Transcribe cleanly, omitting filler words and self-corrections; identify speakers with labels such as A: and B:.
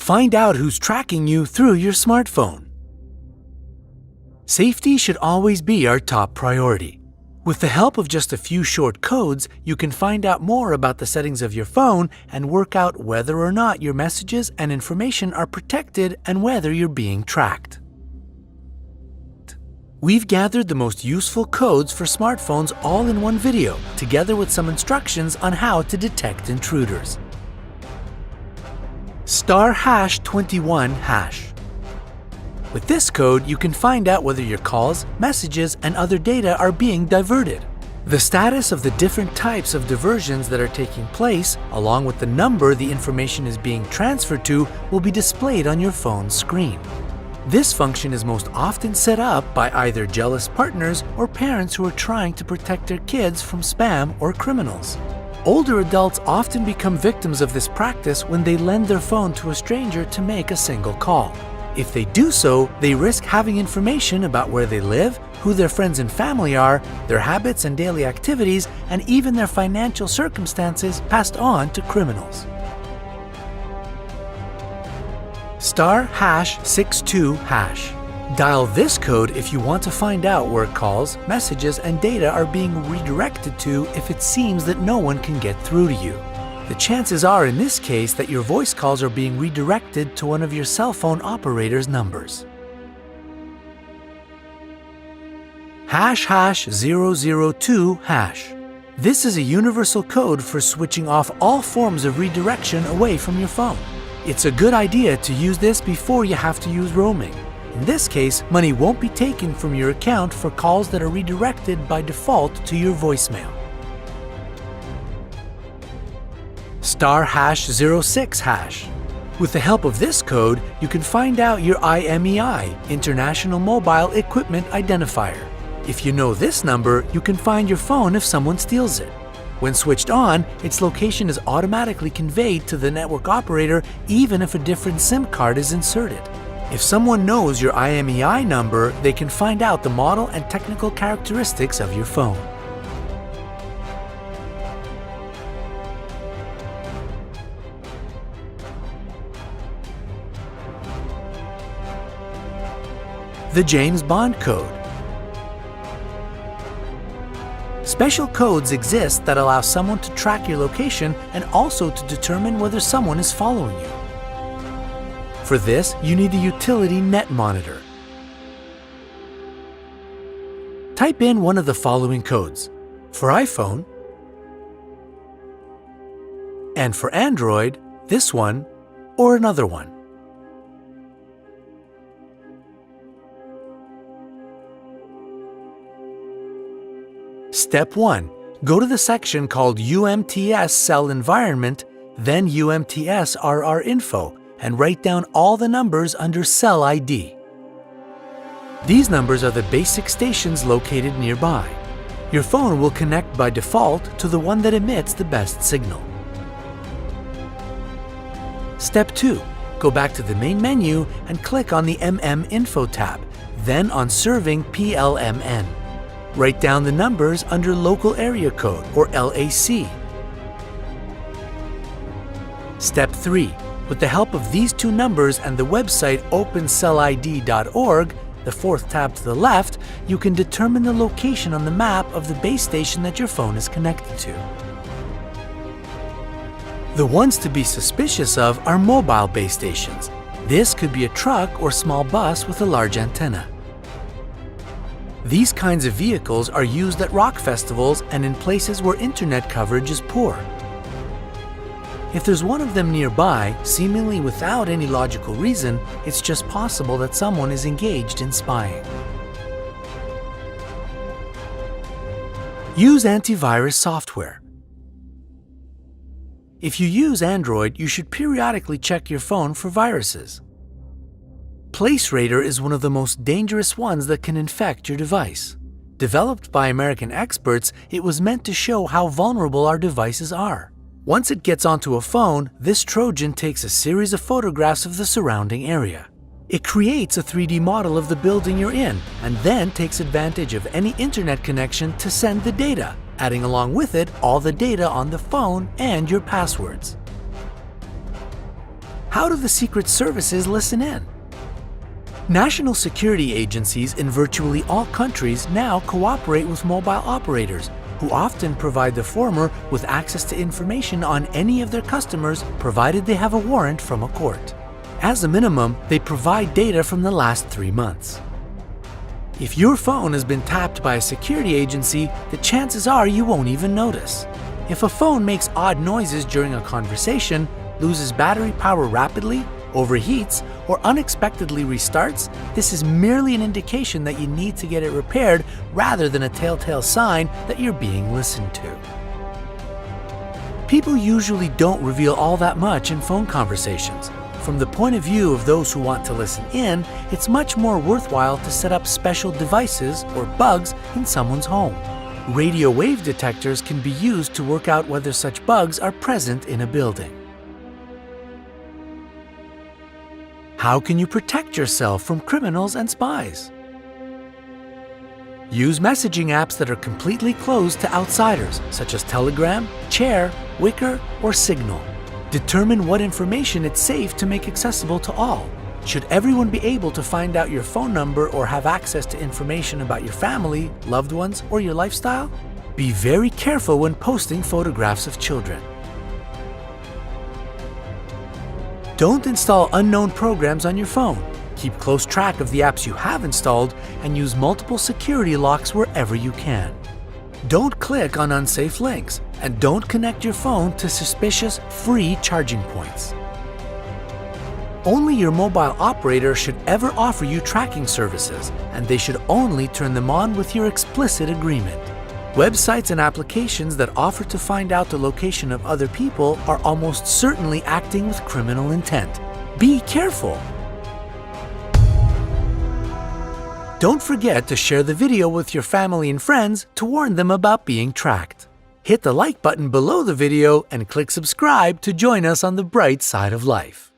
A: Find out who's tracking you through your smartphone. Safety should always be our top priority. With the help of just a few short codes, you can find out more about the settings of your phone and work out whether or not your messages and information are protected and whether you're being tracked. We've gathered the most useful codes for smartphones all in one video, together with some instructions on how to detect intruders. *#21#. With this code, you can find out whether your calls, messages, and other data are being diverted. The status of the different types of diversions that are taking place, along with the number the information is being transferred to, will be displayed on your phone's screen. This function is most often set up by either jealous partners or parents who are trying to protect their kids from spam or criminals. Older adults often become victims of this practice when they lend their phone to a stranger to make a single call. If they do so, they risk having information about where they live, who their friends and family are, their habits and daily activities, and even their financial circumstances passed on to criminals. *#62#. Dial this code if you want to find out where calls, messages, and data are being redirected to if it seems that no one can get through to you. The chances are in this case that your voice calls are being redirected to one of your cell phone operator's numbers. #002#. This is a universal code for switching off all forms of redirection away from your phone. It's a good idea to use this before you have to use roaming. In this case, money won't be taken from your account for calls that are redirected by default to your voicemail. *#06#. With the help of this code, you can find out your IMEI, International Mobile Equipment Identifier. If you know this number, you can find your phone if someone steals it. When switched on, its location is automatically conveyed to the network operator even if a different SIM card is inserted. If someone knows your IMEI number, they can find out the model and technical characteristics of your phone. The James Bond Code. Special codes exist that allow someone to track your location and also to determine whether someone is following you. For this, you need the utility NetMonitor. Type in one of the following codes. For iPhone, and for Android, this one or another one. Step 1. Go to the section called UMTS Cell Environment, then UMTS RR Info, and write down all the numbers under Cell ID. These numbers are the basic stations located nearby. Your phone will connect by default to the one that emits the best signal. Step 2. Go back to the main menu and click on the MM Info tab, then on Serving PLMN. Write down the numbers under Local Area Code, or LAC. Step 3. With the help of these two numbers and the website opencellid.org, the fourth tab to the left, you can determine the location on the map of the base station that your phone is connected to. The ones to be suspicious of are mobile base stations. This could be a truck or small bus with a large antenna. These kinds of vehicles are used at rock festivals and in places where internet coverage is poor. If there's one of them nearby, seemingly without any logical reason, it's just possible that someone is engaged in spying. Use antivirus software. If you use Android, you should periodically check your phone for viruses. PlaceRadar is one of the most dangerous ones that can infect your device. Developed by American experts, it was meant to show how vulnerable our devices are. Once it gets onto a phone, this Trojan takes a series of photographs of the surrounding area. It creates a 3D model of the building you're in and then takes advantage of any internet connection to send the data, adding along with it all the data on the phone and your passwords. How do the Secret Services listen in? National security agencies in virtually all countries now cooperate with mobile operators, who often provide the former with access to information on any of their customers, provided they have a warrant from a court. As a minimum, they provide data from the last 3 months. If your phone has been tapped by a security agency, the chances are you won't even notice. If a phone makes odd noises during a conversation, loses battery power rapidly, overheats, or unexpectedly restarts, this is merely an indication that you need to get it repaired rather than a telltale sign that you're being listened to. People usually don't reveal all that much in phone conversations. From the point of view of those who want to listen in, it's much more worthwhile to set up special devices or bugs in someone's home. Radio wave detectors can be used to work out whether such bugs are present in a building. How can you protect yourself from criminals and spies? Use messaging apps that are completely closed to outsiders, such as Telegram, Chair, Wickr, or Signal. Determine what information it's safe to make accessible to all. Should everyone be able to find out your phone number or have access to information about your family, loved ones, or your lifestyle? Be very careful when posting photographs of children. Don't install unknown programs on your phone. Keep close track of the apps you have installed and use multiple security locks wherever you can. Don't click on unsafe links, and don't connect your phone to suspicious free charging points. Only your mobile operator should ever offer you tracking services, and they should only turn them on with your explicit agreement. Websites and applications that offer to find out the location of other people are almost certainly acting with criminal intent. Be careful! Don't forget to share the video with your family and friends to warn them about being tracked. Hit the like button below the video and click subscribe to join us on the bright side of life.